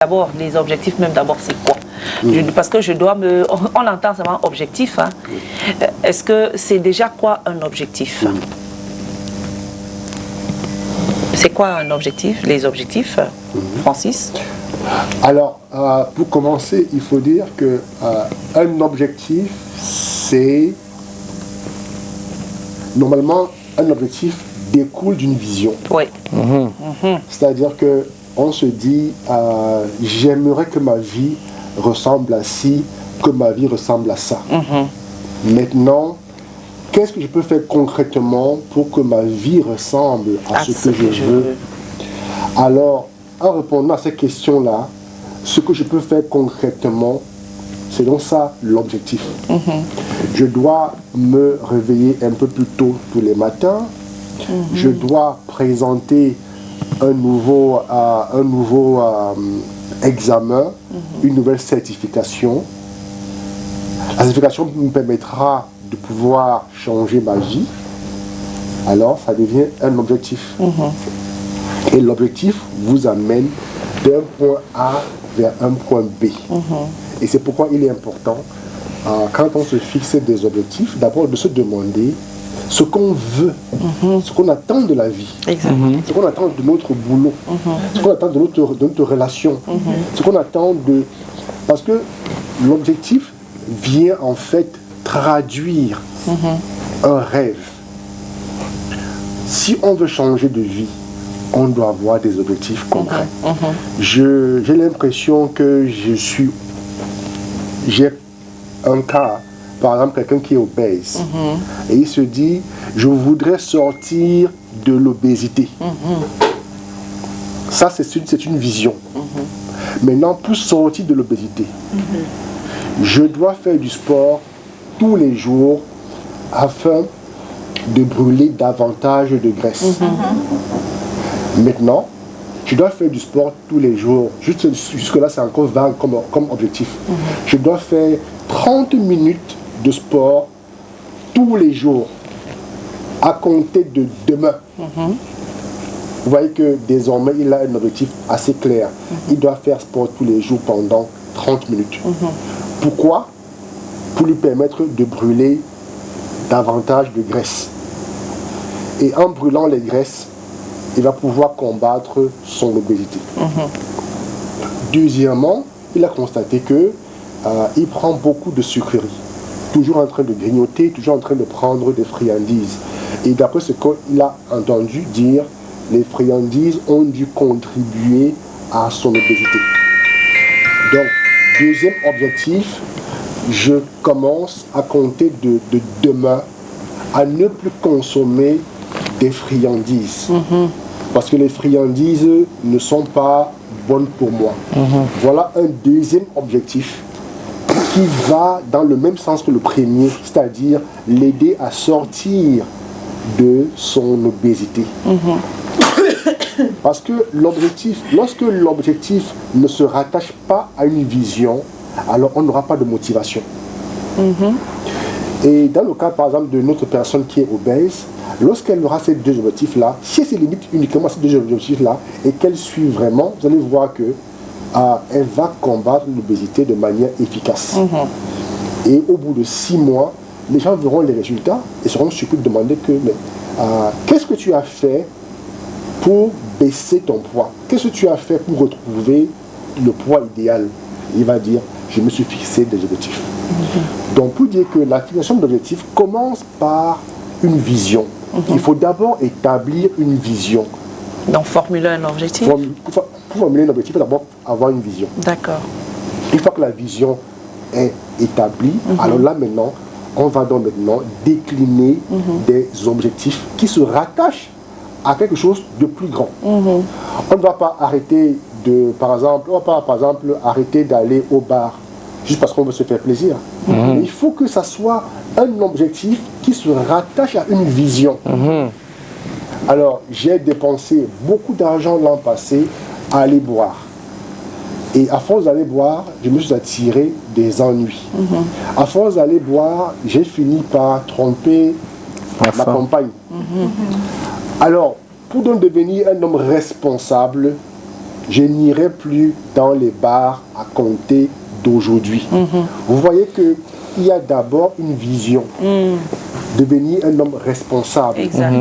D'abord, les objectifs, même d'abord, c'est quoi? Parce que je dois me... On entend seulement objectif. Hein. Est-ce que c'est déjà quoi un objectif? C'est quoi un objectif? Les objectifs, Francis? Alors, pour commencer, il faut dire que un objectif, c'est... Normalement, un objectif découle d'une vision. Oui. C'est-à-dire que on se dit, j'aimerais que ma vie ressemble à ci, que ma vie ressemble à ça. Maintenant, qu'est-ce que je peux faire concrètement pour que ma vie ressemble à ce que je veux? Alors, en répondant à cette question-là, ce que je peux faire concrètement, c'est donc ça l'objectif. Je dois me réveiller un peu plus tôt tous les matins. Je dois présenter un nouveau examen, une nouvelle certification. La certification me permettra de pouvoir changer ma vie. Alors, ça devient un objectif. Et l'objectif vous amène d'un point A vers un point B. Et c'est pourquoi il est important, quand on se fixe des objectifs, d'abord de se demander ce qu'on veut, ce qu'on attend de la vie, ce qu'on attend de notre boulot, ce qu'on attend de notre relation, ce qu'on attend de... Parce que l'objectif vient en fait traduire un rêve. Si on veut changer de vie, on doit avoir des objectifs concrets. J'ai l'impression que j'ai un cas, par exemple quelqu'un qui est obèse, et il se dit, je voudrais sortir de l'obésité. Ça, c'est une vision. Maintenant, pour sortir de l'obésité, je dois faire du sport tous les jours afin de brûler davantage de graisse. Maintenant, je dois faire du sport tous les jours. Jusque-là, c'est encore vague comme objectif. Je dois faire 30 minutes de sport tous les jours à compter de demain. Vous voyez que désormais, il a un objectif assez clair. Il doit faire sport tous les jours pendant 30 minutes. Pourquoi? Pour lui permettre de brûler davantage de graisse. Et en brûlant les graisses, il va pouvoir combattre son obésité. Deuxièmement, il a constaté que il prend beaucoup de sucreries, toujours en train de grignoter, toujours en train de prendre des friandises. Et d'après ce qu'il a entendu dire, les friandises ont dû contribuer à son obésité. Donc, deuxième objectif, je commence à compter de demain à ne plus consommer des friandises. Parce que les friandises ne sont pas bonnes pour moi. Voilà un deuxième objectif qui va dans le même sens que le premier, c'est-à-dire l'aider à sortir de son obésité. Parce que lorsque l'objectif ne se rattache pas à une vision, alors on n'aura pas de motivation. Et dans le cas, par exemple, de notre personne qui est obèse, lorsqu'elle aura ces deux objectifs-là, si elle se limite uniquement à ces deux objectifs-là et qu'elle suit vraiment, vous allez voir que elle va combattre l'obésité de manière efficace. Et au bout de 6 mois, les gens verront les résultats et seront surpris de demander qu'est-ce que tu as fait pour baisser ton poids? Qu'est-ce que tu as fait pour retrouver le poids idéal? Il va dire, je me suis fixé des objectifs. Donc pour dire que la fixation d'objectifs commence par une vision. Il faut d'abord établir une vision. Donc formuler un objectif? Pour formuler un objectif, il faut d'abord avoir une vision. D'accord. Une fois que la vision est établie, alors là maintenant, on va donc maintenant décliner des objectifs qui se rattachent à quelque chose de plus grand. On ne va pas arrêter arrêter d'aller au bar juste parce qu'on veut se faire plaisir. Mais il faut que ça soit un objectif qui se rattache à une vision. Alors, j'ai dépensé beaucoup d'argent l'an passé à aller boire. Et à force d'aller boire, je me suis attiré des ennuis. À force d'aller boire, j'ai fini par tromper ma compagne. Alors, pour donc devenir un homme responsable, je n'irai plus dans les bars à compter d'aujourd'hui. Vous voyez qu'il y a d'abord une vision, devenir un homme responsable. Exact.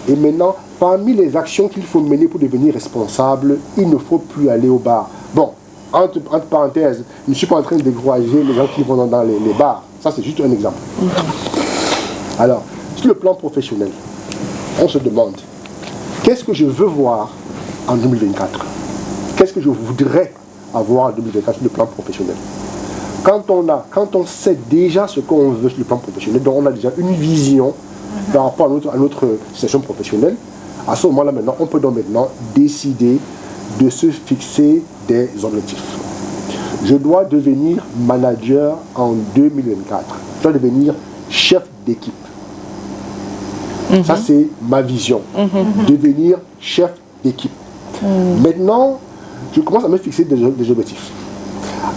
Et maintenant, parmi les actions qu'il faut mener pour devenir responsable, il ne faut plus aller au bar. Bon, entre parenthèses, je ne suis pas en train de décourager les gens qui vont dans les bars. Ça, c'est juste un exemple. Alors, sur le plan professionnel, on se demande, qu'est-ce que je veux voir en 2024? Qu'est-ce que je voudrais avoir en 2024 sur le plan professionnel? Quand on sait déjà ce qu'on veut sur le plan professionnel, donc on a déjà une vision par rapport à notre situation professionnelle, à ce moment-là, maintenant, on peut donc maintenant décider de se fixer des objectifs. Je dois devenir manager en 2024. Je dois devenir chef d'équipe. Ça, c'est ma vision. Devenir chef d'équipe. Maintenant, je commence à me fixer des objectifs.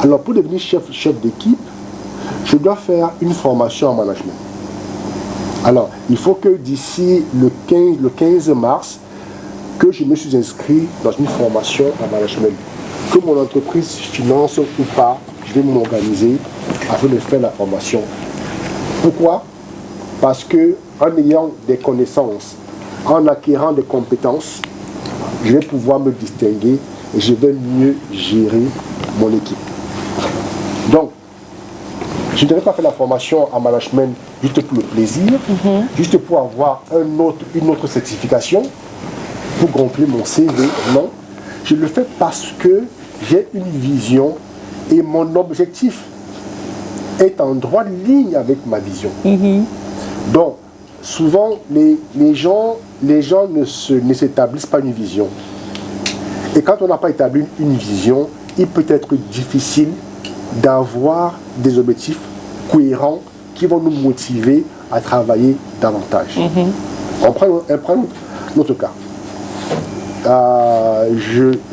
Alors, pour devenir chef d'équipe, je dois faire une formation en management. Alors, il faut que d'ici le 15 mars, que je me suis inscrit dans une formation en management. Que mon entreprise finance ou pas, je vais m'organiser afin de faire la formation. Pourquoi? Parce que en ayant des connaissances, en acquérant des compétences, je vais pouvoir me distinguer et je vais mieux gérer mon équipe. Donc, je ne devrais pas faire la formation en management juste pour le plaisir, juste pour avoir une autre certification, pour remplir mon CV. Non, je le fais parce que j'ai une vision et mon objectif est en droite ligne avec ma vision. Donc, souvent, les gens ne s'établissent pas une vision. Et quand on n'a pas établi une vision, il peut être difficile d'avoir des objectifs cohérents qui vont nous motiver à travailler davantage. On prend notre cas.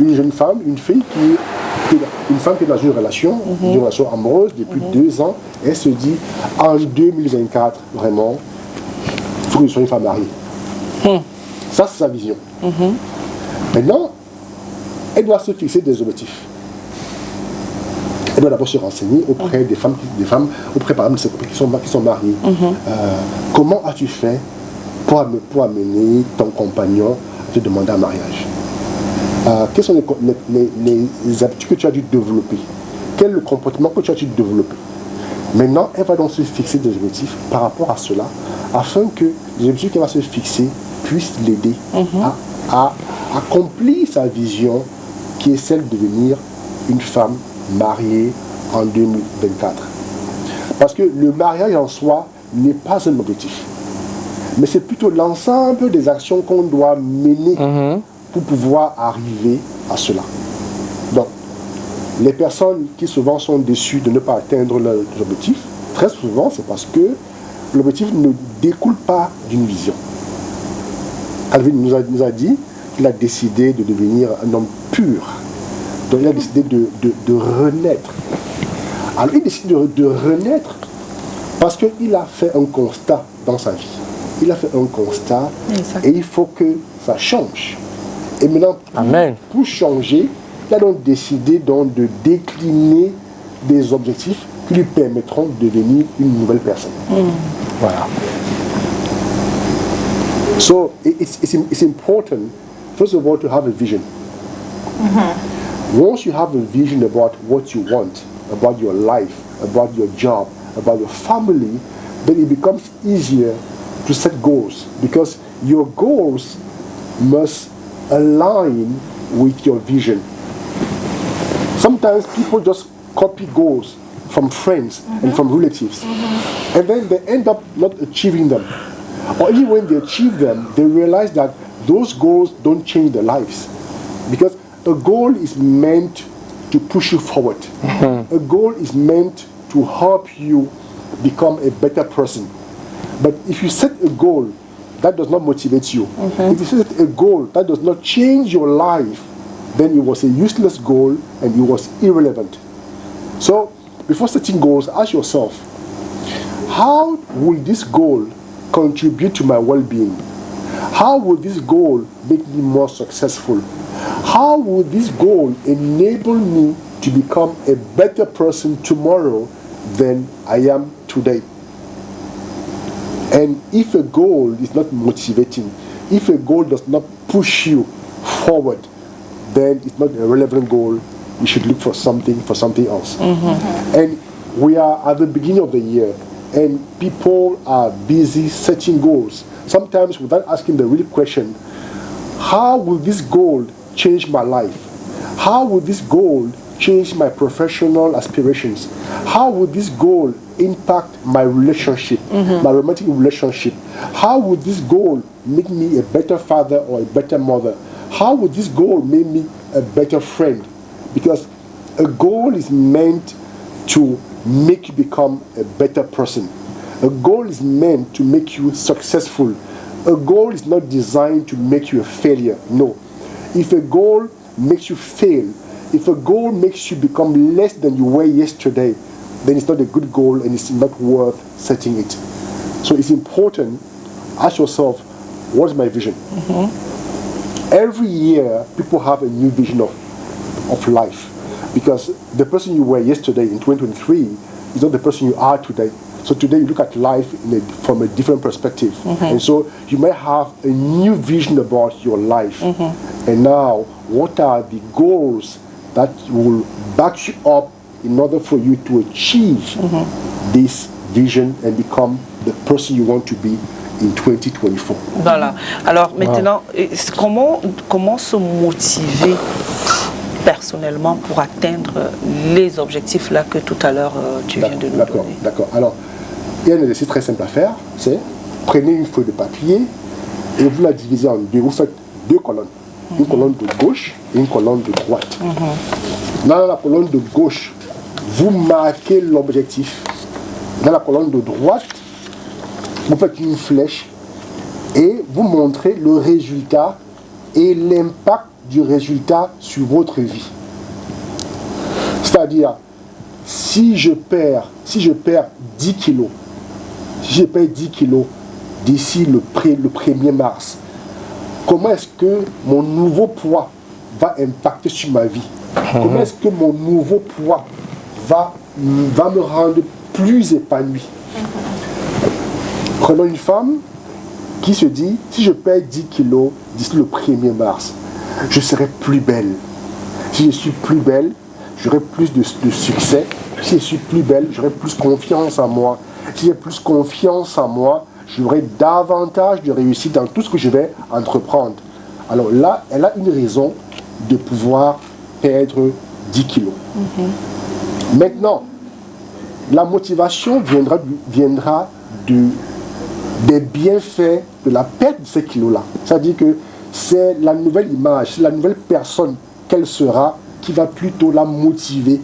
Une jeune femme, une fille qui est dans une relation amoureuse depuis 2 ans, elle se dit en 2024, vraiment, il faut que je sois une femme mariée. Ça, c'est sa vision. Maintenant, elle doit se fixer des objectifs. Elle doit d'abord se renseigner auprès des femmes auprès par exemple de ses copines qui sont mariées. Comment as-tu fait pour amener ton compagnon à te demander un mariage? Quelles sont les habitudes que tu as dû développer? Quel est le comportement que tu as dû développer? Maintenant, elle va donc se fixer des objectifs par rapport à cela, afin que les objectifs qu'elle va se fixer puissent l'aider à accomplir sa vision, qui est celle de devenir une femme mariée en 2024. Parce que le mariage en soi n'est pas un objectif, mais c'est plutôt l'ensemble des actions qu'on doit mener pour pouvoir arriver à cela. Donc, les personnes qui souvent sont déçues de ne pas atteindre leurs objectifs, très souvent c'est parce que l'objectif ne découle pas d'une vision. Calvin nous a dit qu'il a décidé de devenir un homme pur. Donc il a décidé de renaître. Alors il décide de renaître parce qu'il a fait un constat dans sa vie. Il a fait un constat et il faut que ça change. Et maintenant, pour changer, il a donc décidé de décliner des objectifs qui lui permettront de devenir une nouvelle personne. Voilà. So it's important, first of all, to have a vision. Once you have a vision about what you want, about your life, about your job, about your family, then it becomes easier to set goals, because your goals must align with your vision. Sometimes people just copy goals from friends and from relatives, and then they end up not achieving them. Or even when they achieve them, they realize that those goals don't change their lives. Because a goal is meant to push you forward. A goal is meant to help you become a better person. But if you set a goal that does not motivate you, if you set a goal that does not change your life, then it was a useless goal and it was irrelevant. So, before setting goals, ask yourself, how will this goal contribute to my well-being? How will this goal make me more successful? How will this goal enable me to become a better person tomorrow than I am today? And if a goal is not motivating, if a goal does not push you forward, then it's not a relevant goal. You should look for something else. And we are at the beginning of the year, and people are busy setting goals, sometimes without asking the real question, how will this goal change my life? How will this goal change my professional aspirations? How will this goal impact my relationship, my romantic relationship? How would this goal make me a better father or a better mother? How would this goal make me a better friend? Because a goal is meant to make you become a better person. A goal is meant to make you successful. A goal is not designed to make you a failure. No. If a goal makes you fail, if a goal makes you become less than you were yesterday, then it's not a good goal and it's not worth setting it. So it's important, ask yourself, what is my vision? Every year, people have a new vision of life. Because the person you were yesterday in 2023 is not the person you are today. So today you look at life from a different perspective. And so you may have a new vision about your life. And now, what are the goals that will back you up in order for you to achieve this vision and become the person you want to be in 2024? Voilà. Alors maintenant, comment se motiver personnellement pour atteindre les objectifs là que tout à l'heure tu viens de nous donner? D'accord. Alors, il y a un exercice très simple à faire, c'est prenez une feuille de papier et vous la divisez en deux. Vous faites deux colonnes. Une colonne de gauche et une colonne de droite. Dans la colonne de gauche, vous marquez l'objectif. Dans la colonne de droite, vous faites une flèche et vous montrez le résultat et l'impact du résultat sur votre vie. C'est-à-dire, si je perds 10 kilos, si je perds 10 kilos d'ici le 1er mars, comment est-ce que mon nouveau poids va impacter sur ma vie? Comment est-ce que mon nouveau poids va me rendre plus épanoui? Prenons une femme qui se dit, si je perds 10 kilos d'ici le 1er mars, je serai plus belle. Si je suis plus belle, j'aurai plus de succès. Si je suis plus belle, j'aurai plus confiance en moi. Si j'ai plus confiance en moi, j'aurai davantage de réussite dans tout ce que je vais entreprendre. Alors là, elle a une raison de pouvoir perdre 10 kilos. Maintenant, la motivation viendra des bienfaits de la perte de ces kilos-là. C'est-à-dire que c'est la nouvelle image, c'est la nouvelle personne qu'elle sera qui va plutôt la motiver.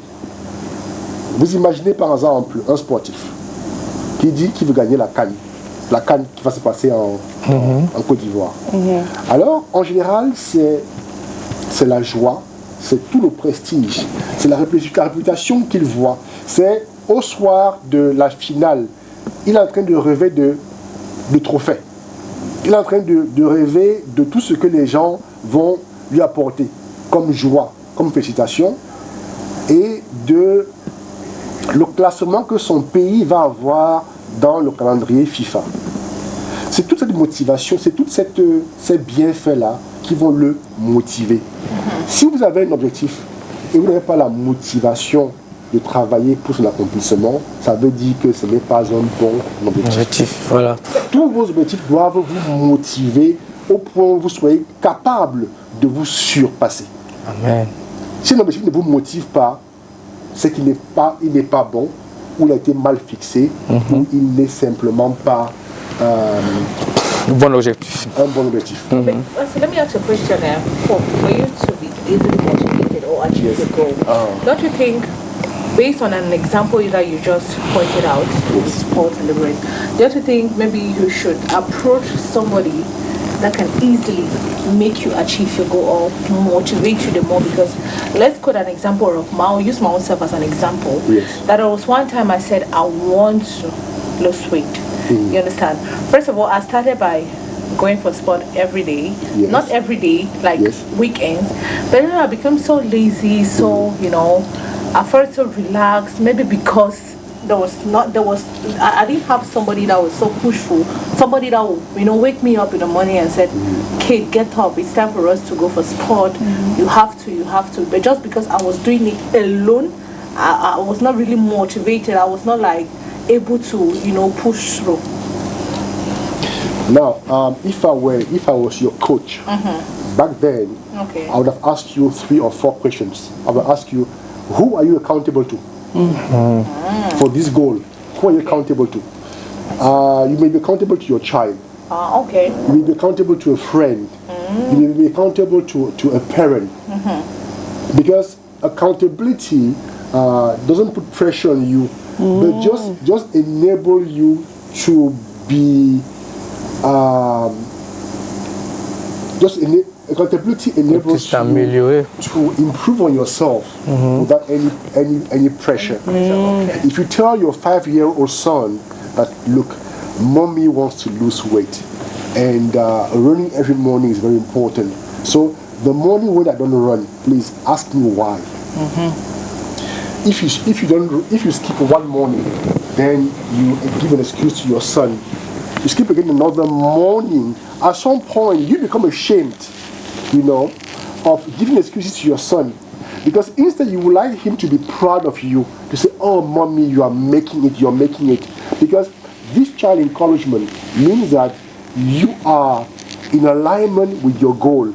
Vous imaginez par exemple un sportif qui dit qu'il veut gagner la CAN qui va se passer en Côte d'Ivoire. Alors, en général, c'est la joie, c'est tout le prestige, c'est la réputation qu'il voit. C'est au soir de la finale, il est en train de rêver de trophées. Il est en train de rêver de tout ce que les gens vont lui apporter comme joie, comme félicitations, et de le classement que son pays va avoir dans le calendrier FIFA. C'est toute cette motivation, c'est tous ces bienfaits-là qui vont le motiver. Si vous avez un objectif et vous n'avez pas la motivation de travailler pour son accomplissement, ça veut dire que ce n'est pas un bon objectif. Voilà. Tous vos objectifs doivent vous motiver au point où vous soyez capable de vous surpasser. Amen. Si un objectif ne vous motive pas, c'est qu'il n'est pas bon, ou il a été mal fixé, ou il n'est simplement pas un bon objectif. So let me ask you a question for you to be easily motivated or achieve your goal. Don't you think, based on an example that you just pointed out, Paul Deliberate, don't you think maybe you should approach somebody that can easily make you achieve your goal or motivate you the more? Because let's quote an example of I'll use my own self as an example. Yes. That there was one time I said I want to lose weight. You understand? First of all, I started by going for sport every day. Yes. Not every day, like Yes. weekends. But then I became so lazy, so, I felt so relaxed, maybe because I didn't have somebody that was so pushful, somebody that would, wake me up in the morning and said, "Kate, get up, it's time for us to go for sport. You have to. But just because I was doing it alone, I was not really motivated. I was not like able to, push through. Now, if I was your coach, back then, Okay. I would have asked you 3 or 4 questions. I would ask you, who are you accountable to for this goal? Who are you accountable to? You may be accountable to your child. Okay. You may be accountable to a friend. You may be accountable to a parent. Because accountability doesn't put pressure on you, but just enable you to be accountability enables you to improve on yourself without any pressure. Okay. If you tell your 5-year-old son that, look, mommy wants to lose weight, and running every morning is very important. So the morning when I don't run, please ask me why. If you skip one morning, then you give an excuse to your son. You skip again another morning. At some point, you become ashamed, of giving excuses to your son, because instead you would like him to be proud of you, to say, "Oh, mommy, you're making it," because this child encouragement means that you are in alignment with your goal.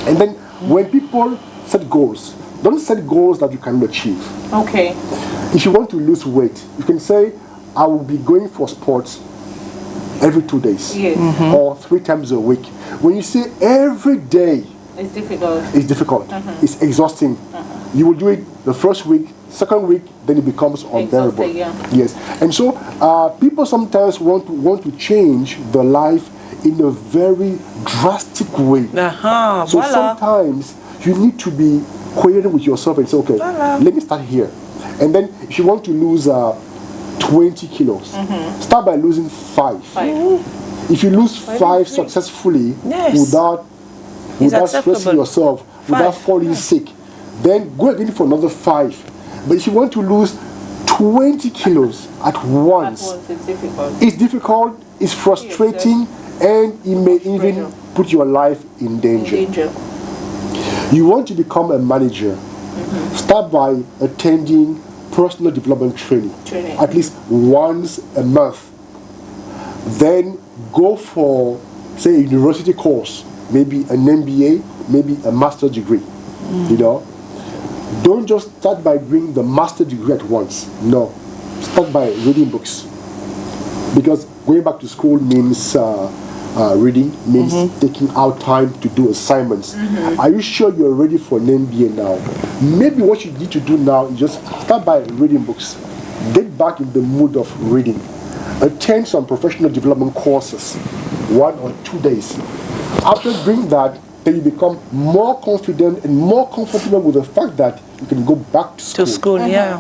And then when people set goals, don't set goals that you cannot achieve. Okay. If you want to lose weight, you can say, "I will be going for sports every 2 days, Yes. or 3 times a week." When you say every day, It's difficult. it's difficult. It's exhausting. You will do it the first week, second week, then it becomes unbearable. Exhausting, Yes, and so people sometimes want to change their life in a very drastic way. So Voilà. sometimes you need to be coherent with yourself and say, "Okay, let me start here." And then if you want to lose 20 kilos, start by losing 5. If you lose 5 successfully Yes. without stressing acceptable. yourself, without 5. falling sick, then go again for another 5. But if you want to lose 20 kilos at once, It's difficult. it's difficult, it's frustrating, and it may even pressure. put your life in danger. You want to become a manager, start by attending personal development training at least once a month. Then go for, say, a university course, maybe an MBA, maybe a master's degree. Don't just start by doing the master's degree at once. No, start by reading books, because going back to school means reading, means taking out time to do assignments. Are you sure you're ready for an MBA now? Maybe what you need to do now is just start by reading books. Get back in the mood of reading. Attend some professional development courses, 1 or 2 days. After doing that, then you become more confident and more comfortable with the fact that you can go back to school. To school, yeah.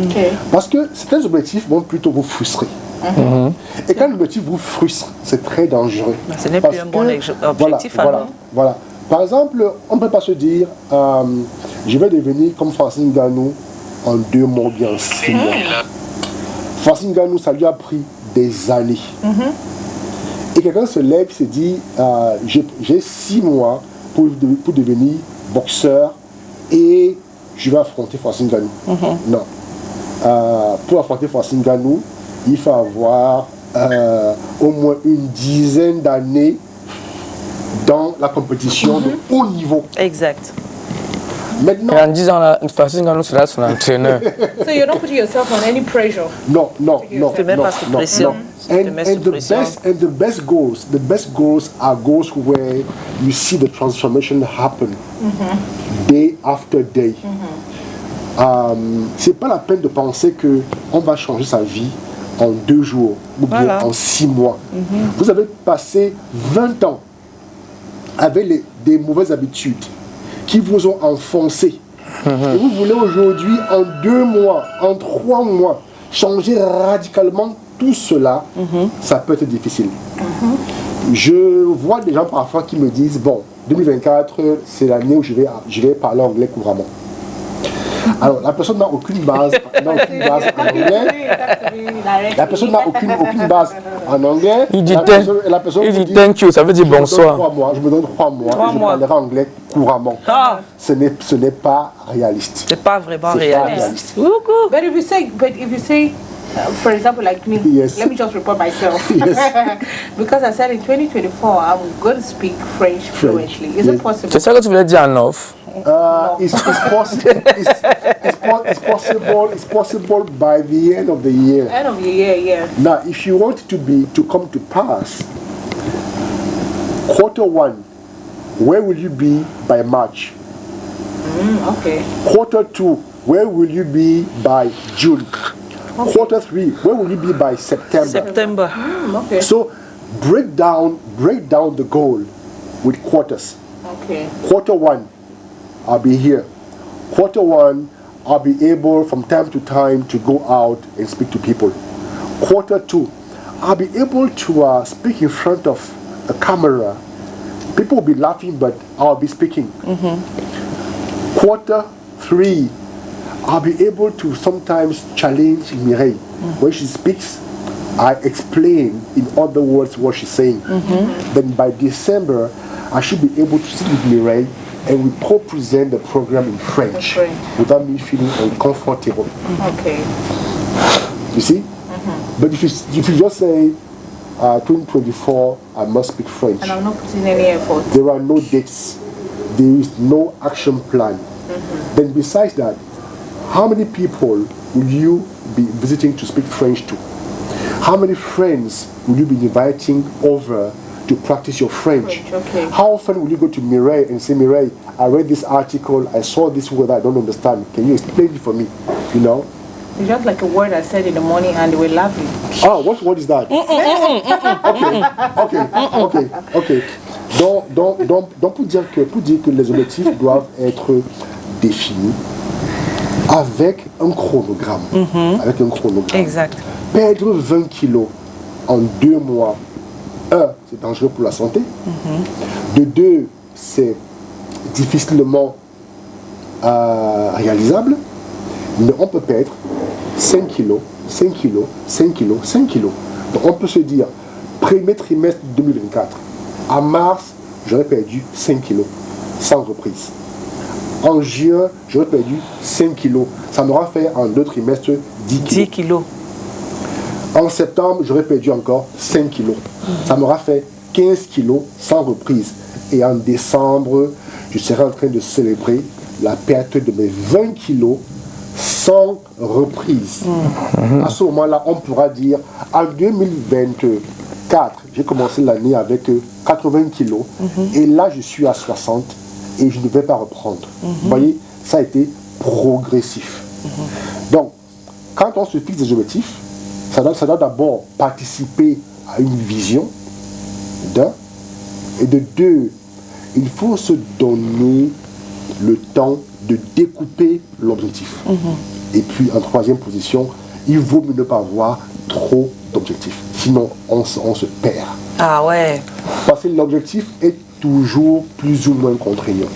Okay. Parce que certains objectifs vont plutôt vous frustrer. Et quand l'objectif vous frustre, c'est très dangereux. Ce n'est Parce plus un bon que, objectif, alors. voilà. Par exemple, on ne peut pas se dire, je vais devenir comme Francine Ngannou en 2 mois ou bien en 6 mois. Francine Ngannou, ça lui a pris des années. Et quelqu'un se lève et se dit, j'ai 6 mois pour devenir boxeur et je vais affronter Francine Ngannou. Non. Pour affronter Francine Ngannou, il faut avoir au moins une dizaine d'années dans la compétition de haut niveau. Exact. Maintenant, En 10 ans, Francine Ngannou sera son entraîneur. So you're not putting yourself on any pressure. no. te mets pas sous pression. And, te mets sous pression. the best goals are goals where you see the transformation happen day after day. C'est pas la peine de penser que on va changer sa vie en 2 jours ou bien en 6 mois. Vous avez passé 20 ans avec des mauvaises habitudes qui vous ont enfoncé. Et vous voulez aujourd'hui, en 2 mois, en 3 mois, changer radicalement tout cela, ça peut être difficile. Je vois des gens parfois qui me disent, bon, 2024, c'est l'année où je vais parler anglais couramment. Alors, la personne n'a aucune base en anglais. La personne n'a aucune base en anglais. Il dit la personne il dit thank you, ça veut dire bonsoir. Je me donne 3 mois. Je parlerai anglais couramment. Ce n'est pas réaliste. C'est pas vraiment réaliste. But if you say for example, like me, yes. Let me just report myself. Yes. Because I said in 2024, I'm going to speak French fluently. Is it possible? C'est ça que tu voulais dire en off? It's possible by the end of the year. End of the year, yeah. Now, if you want it to come to pass, Q1, where will you be by March? Okay. Q2, where will you be by June? Okay. Q3, where will you be by September? Okay. So break down the goal with quarters. Okay. Q1, I'll be here. Q1, I'll be able from time to time to go out and speak to people. Q2, I'll be able to speak in front of a camera. People will be laughing, but I'll be speaking. Q3, I'll be able to sometimes challenge Mireille. When she speaks, I explain in other words what she's saying. Then by December, I should be able to sit with Mireille and we co-present the program in French without me feeling uncomfortable. Okay. You see? But if you just say 2024, I must speak French. And I'm not putting any effort. There are no dates. There is no action plan. Then besides that, how many people will you be visiting to speak French to? How many friends will you be inviting over to practice your French? Okay. How often will you go to Mireille and say, Mireille, I read this article, I saw this word I don't understand. Can you explain it for me? You know? It's just like a word I said in the morning and they were laughing. Oh, what is that? Okay. Donc pour dire que les objectifs doivent être définis avec un chronogramme. Exact. Perdre 20 kilos en 2 mois, 1, c'est dangereux pour la santé. De 2, c'est difficilement réalisable. Mais on peut perdre 5 kilos, 5 kilos, 5 kilos, 5 kilos. Donc on peut se dire, premier trimestre 2024, à mars, j'aurais perdu 5 kilos, sans reprise. En juin, j'aurais perdu 5 kilos. Ça m'aura fait en 2 trimestres 10 kilos. En septembre, j'aurais perdu encore 5 kilos. Ça m'aura fait 15 kilos sans reprise. Et en décembre, je serai en train de célébrer la perte de mes 20 kilos sans reprise. À ce moment-là, on pourra dire, en 2024, j'ai commencé l'année avec 80 kilos. Et là, je suis à 60 et je ne vais pas reprendre. Vous voyez, ça a été progressif. Donc, quand on se fixe des objectifs, ça doit d'abord participer à une vision, d'un, et de 2, il faut se donner le temps de découper l'objectif. Et puis, en 3e position, il vaut mieux ne pas avoir trop d'objectifs. Sinon, on se perd. Ah ouais. Parce que l'objectif est toujours plus ou moins contraignant.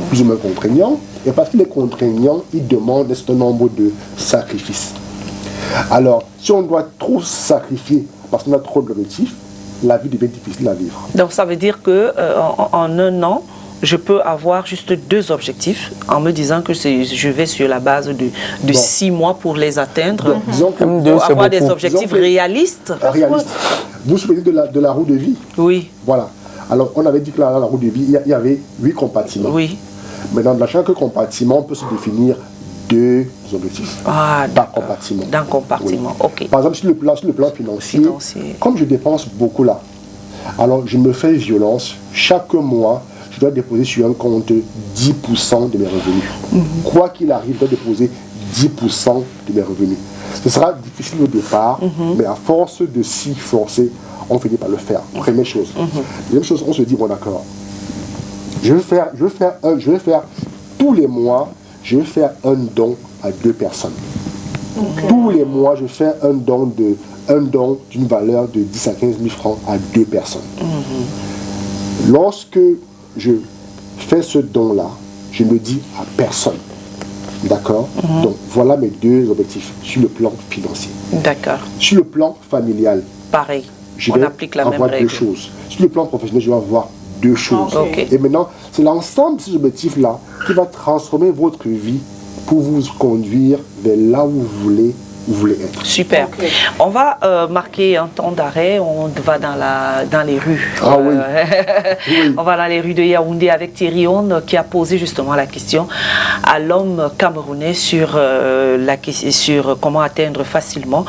Plus ou moins contraignant. Et parce qu'il est contraignant, il demande un certain nombre de sacrifices. Alors, si on doit trop sacrifier parce qu'on a trop d'objectifs, la vie devient difficile à vivre. Donc ça veut dire que en 1 an, je peux avoir juste 2 objectifs en me disant que je vais sur la base de 6 mois pour les atteindre. Donc, disons que pour avoir des objectifs réalistes. Vous vous souvenez de la roue de vie? Oui. Voilà. Alors, on avait dit que la roue de vie, il y avait 8 compartiments. Oui. Maintenant, dans chaque compartiment, on peut se définir 2 objectifs par compartiment. D'un compartiment, ok. Par exemple, sur le plan financier, comme je dépense beaucoup là, alors je me fais violence. Chaque mois, je dois déposer sur un compte 10% de mes revenus. Quoi qu'il arrive, je dois déposer 10% de mes revenus. Ce sera difficile au départ, mais à force de s'y forcer, on finit par le faire. Première chose. Deuxième chose, on se dit, bon d'accord, je vais faire tous les mois, je vais faire un don à 2 personnes. Tous les mois, je fais un don d'une valeur de 10 à 15 000 francs à 2 personnes. Lorsque je fais ce don-là, je ne le dis à personne. D'accord? Donc, voilà mes 2 objectifs sur le plan financier. D'accord. Sur le plan familial, Pareil. je On vais applique la même avoir règle. 2 choses. Sur le plan professionnel, je vais avoir 2 choses. Ok. Et maintenant, c'est l'ensemble de ces objectifs-là qui va transformer votre vie pour vous conduire vers là où vous voulez être. Super. Ok. On va marquer un temps d'arrêt. On va dans les rues. Ah oui. Oui. On va dans les rues de Yaoundé avec Thierry Onde qui a posé justement la question à l'homme camerounais sur comment atteindre facilement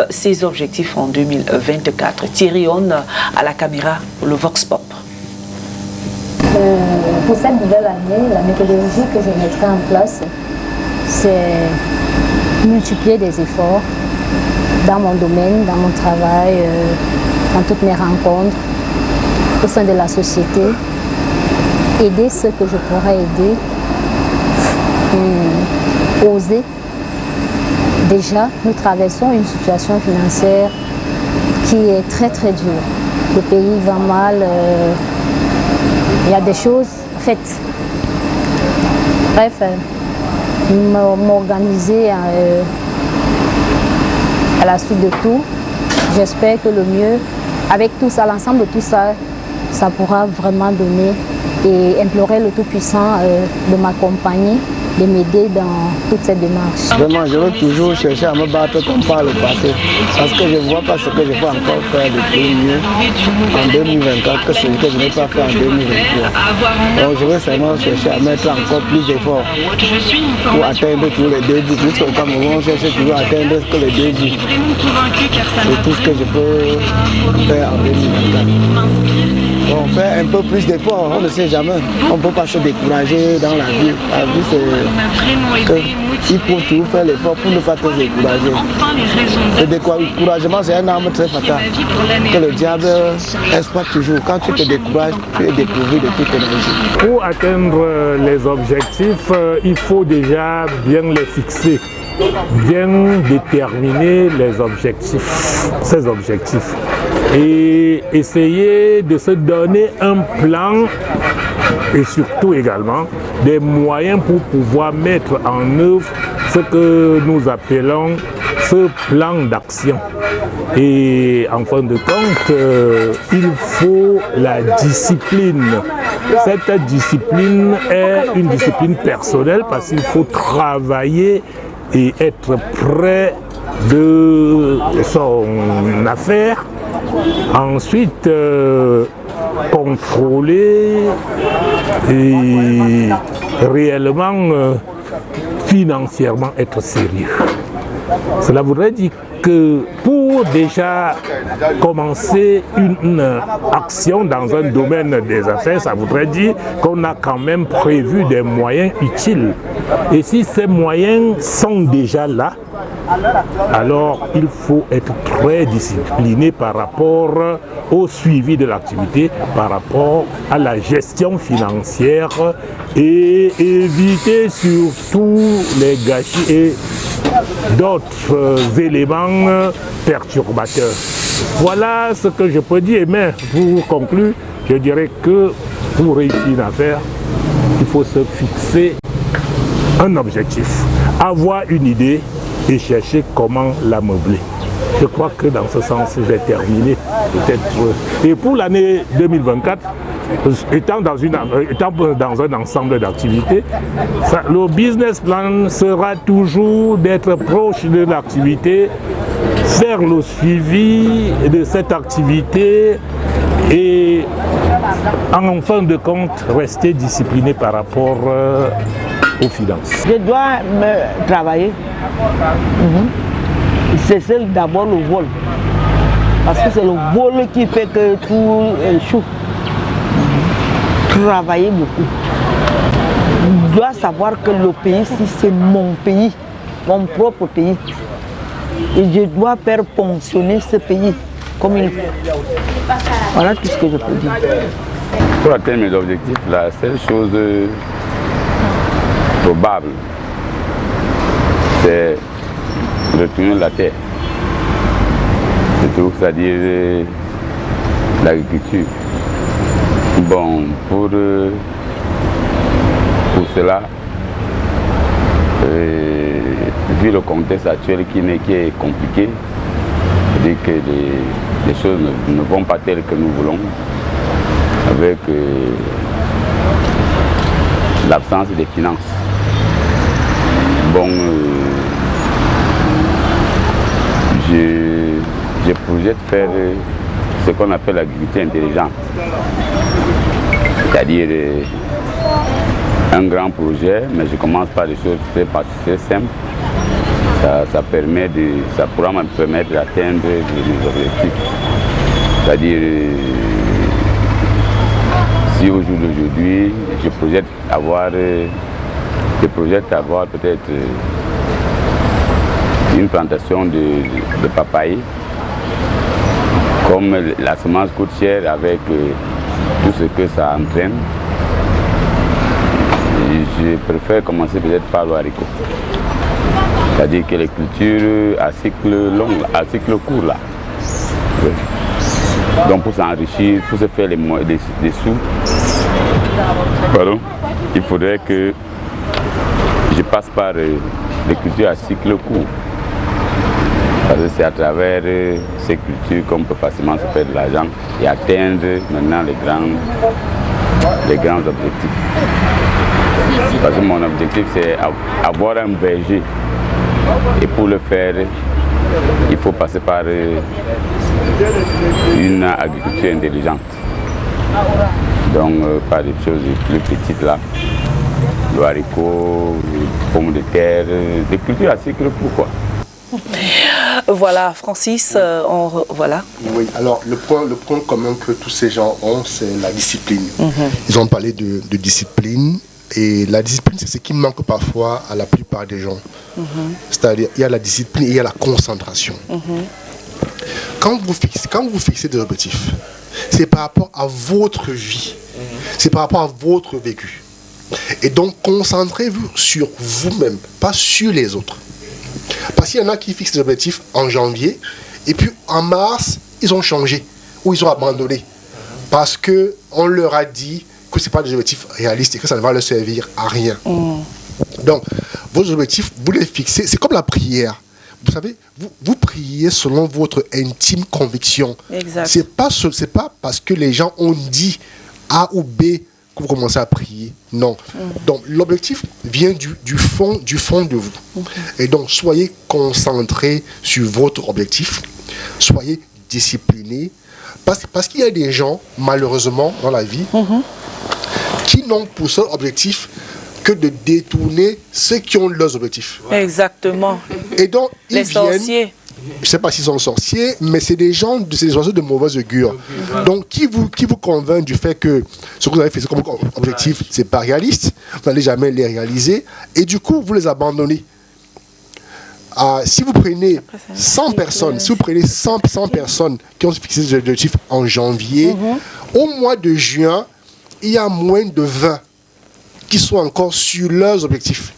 ses objectifs en 2024. Thierry Onde à la caméra, le Vox Pop. Pour cette nouvelle année, la méthodologie que je mettrai en place, c'est multiplier des efforts dans mon domaine, dans mon travail, dans toutes mes rencontres, au sein de la société, aider ceux que je pourrais aider, oser. Déjà, nous traversons une situation financière qui est très très dure. Le pays va mal, il y a des choses, en fait, bref, m'organiser à la suite de tout. J'espère que le mieux, avec tout ça, l'ensemble de tout ça, ça pourra vraiment donner et implorer le Tout-Puissant de m'accompagner, de m'aider dans toute cette démarche. Vraiment, je veux toujours chercher à me battre comme par le passé, parce que je ne vois pas ce que je peux encore faire de plus mieux en 2024 que ce que je n'ai pas fait en 2023. Donc je veux seulement chercher à mettre encore plus d'efforts pour atteindre tous les 2 bouts. Puisqu'au Cameroun, on cherche toujours à atteindre que les 2 bouts. C'est tout ce que je peux faire en 2024. On fait un peu plus d'efforts, on ne sait jamais. On ne peut pas se décourager dans la vie. La vie, c'est qu'il faut toujours faire l'effort pour ne pas te décourager. Le découragement, c'est un arme très fatale que le diable exploite toujours. Quand tu te décourages, tu es dépourvu de toute énergie. Pour atteindre les objectifs, il faut déjà bien les fixer, bien déterminer les objectifs, ces objectifs, et essayer de se donner un plan et surtout également des moyens pour pouvoir mettre en œuvre ce que nous appelons ce plan d'action. Et en fin de compte, il faut la discipline. Cette discipline est une discipline personnelle parce qu'il faut travailler et être près de son affaire. Ensuite, contrôler et réellement financièrement être sérieux. Cela voudrait dire que pour déjà commencer une action dans un domaine des affaires, ça voudrait dire qu'on a quand même prévu des moyens utiles. Et si ces moyens sont déjà là, alors il faut être très discipliné par rapport au suivi de l'activité, par rapport à la gestion financière et éviter surtout les gâchis et d'autres éléments perturbateurs. Voilà ce que je peux dire, mais pour conclure, je dirais que pour réussir une affaire, il faut se fixer un objectif, avoir une idée et chercher comment la meubler. Je crois que dans ce sens, j'ai terminé peut-être. Et pour l'année 2024, étant dans un ensemble d'activités, le business plan sera toujours d'être proche de l'activité, faire le suivi de cette activité et en fin de compte, rester discipliné par rapport aux finances. Je dois me travailler. C'est d'abord le vol. Parce que c'est le vol qui fait que tout échoue. Travailler beaucoup. Je dois savoir que le pays, si c'est mon pays, mon propre pays, et je dois faire fonctionner ce pays comme il faut. Voilà tout ce que je peux dire. Pour atteindre mes objectifs, la seule chose probable, c'est retourner la terre. C'est-à-dire l'agriculture. Bon, pour cela, vu le contexte actuel qui est compliqué, c'est-à-dire que les choses ne vont pas telles que nous voulons, avec l'absence des finances. Bon, je projette faire ce qu'on appelle l'agriculture intelligente, c'est-à-dire un grand projet, mais je commence par des choses très simples. Ça pourra me permettre d'atteindre mes objectifs. C'est-à-dire, si au jour d'aujourd'hui, je projette avoir peut-être une plantation de papaye, comme la semence coûte cher avec tout ce que ça entraîne, je préfère commencer peut-être par le haricot. C'est-à-dire que les cultures à cycle long, à cycle court là. Oui. Donc pour s'enrichir, pour se faire des sous, pardon, il faudrait que je passe par les cultures à cycle court. Parce que c'est à travers ces cultures qu'on peut facilement se faire de l'argent et atteindre maintenant les grands objectifs. Parce que mon objectif c'est avoir un verger. Et pour le faire, il faut passer par une agriculture intelligente. Donc par des choses plus petites là, le haricot, les pommes de terre, des cultures à cycle court quoi. Voilà, Francis, voilà. Oui, alors le point commun que tous ces gens ont, c'est la discipline. Ils ont parlé de discipline, et la discipline, c'est ce qui manque parfois à la plupart des gens. C'est-à-dire, il y a la discipline et il y a la concentration. Quand vous fixez des objectifs, c'est par rapport à votre vie, c'est par rapport à votre vécu. Et donc, concentrez-vous sur vous-même, pas sur les autres. Parce qu'il y en a qui fixent des objectifs en janvier, et puis en mars, ils ont changé, ou ils ont abandonné. Parce qu'on leur a dit que ce n'est pas des objectifs réalistes et que ça ne va leur servir à rien. Donc, vos objectifs, vous les fixez, c'est comme la prière. Vous savez, vous priez selon votre intime conviction. Exact. C'est pas parce que les gens ont dit A ou B que vous commencez à prier. Non. Donc, l'objectif vient du fond de vous. Et donc, soyez concentrés sur votre objectif. Soyez disciplinés. Parce qu'il y a des gens, malheureusement, dans la vie, qui n'ont pour seul objectif que de détourner ceux qui ont leurs objectifs. Exactement. Et donc, ils sorciers. Viennent, je ne sais pas s'ils sont sorciers, mais c'est des gens, c'est des oiseaux de mauvaise augure. Donc, qui vous convainc du fait que ce que vous avez fait comme objectif, ce n'est pas réaliste, vous n'allez jamais les réaliser, et du coup, vous les abandonnez. Si vous prenez 100 personnes, si vous prenez 100 personnes qui ont fixé des objectifs en janvier, au mois de juin, il y a moins de 20 qui sont encore sur leurs objectifs.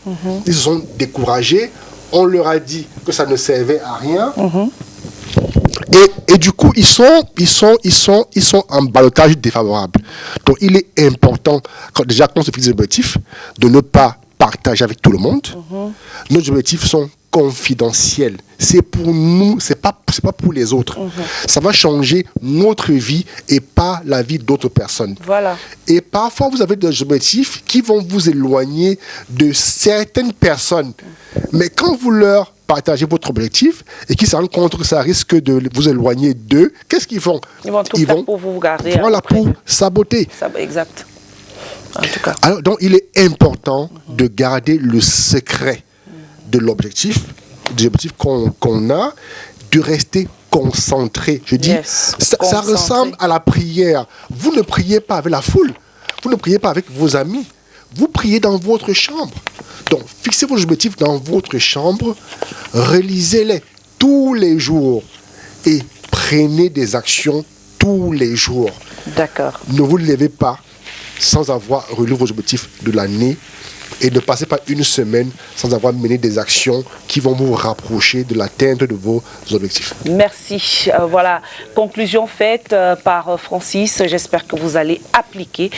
Ils se sont découragés, on leur a dit que ça ne servait à rien. Et du coup, ils sont en ballottage défavorable. Donc, il est important, quand on se fixe des objectifs, de ne pas partager avec tout le monde. Nos objectifs sont confidentiels. C'est pour nous, c'est pas pour les autres. Ça va changer notre vie et pas la vie d'autres personnes. Voilà. Et parfois, vous avez des objectifs qui vont vous éloigner de certaines personnes. Mais quand vous leur partagez votre objectif et qu'ils se rendent compte que ça risque de vous éloigner d'eux, qu'est-ce qu'ils font? Ils vont tout faire pour vous garder. Voilà, pour saboter. Exact. En tout cas. Alors, donc, il est important de garder le secret de l'objectif, des objectifs qu'on a, de rester concentré. Je dis, ça ressemble à la prière. Vous ne priez pas avec la foule, vous ne priez pas avec vos amis, vous priez dans votre chambre. Donc, fixez vos objectifs dans votre chambre, relisez-les tous les jours et prenez des actions tous les jours. D'accord. Ne vous levez pas sans avoir relu vos objectifs de l'année et ne passez pas une semaine sans avoir mené des actions qui vont vous rapprocher de l'atteinte de vos objectifs. Merci. Voilà, conclusion faite par Francis. J'espère que vous allez appliquer.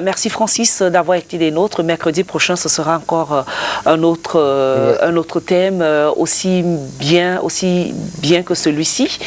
Merci Francis d'avoir été des nôtres. Mercredi prochain, ce sera encore un autre thème aussi bien que celui-ci.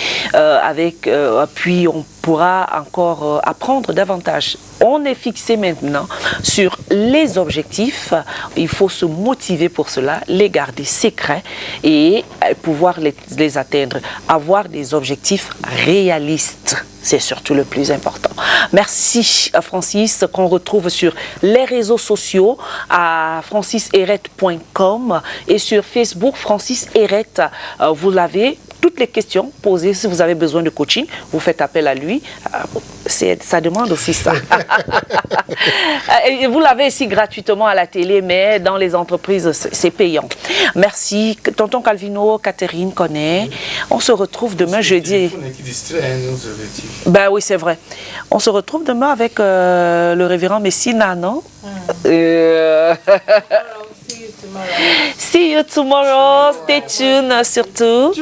Puis on pourra encore apprendre davantage. On est fixé maintenant sur les objectifs. Il faut se motiver pour cela, les garder secrets et pouvoir les atteindre. Avoir des objectifs réalistes, c'est surtout le plus important. Merci Francis, qu'on retrouve sur les réseaux sociaux à franciseret.com et sur Facebook Francis Eret. Vous l'avez. Toutes les questions posées, si vous avez besoin de coaching, vous faites appel à lui. Ça demande aussi ça. Et vous l'avez ici gratuitement à la télé, mais dans les entreprises, c'est payant. Merci, tonton Calvino, Catherine connaît. On se retrouve demain jeudi. Ben oui, c'est vrai. On se retrouve demain avec le révérend Messina, non? See you tomorrow. Stay tuned surtout.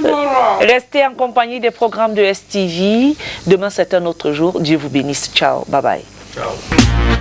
Restez en compagnie des programmes de STV. Demain, c'est un autre jour. Dieu vous bénisse. Ciao. Bye bye. Ciao.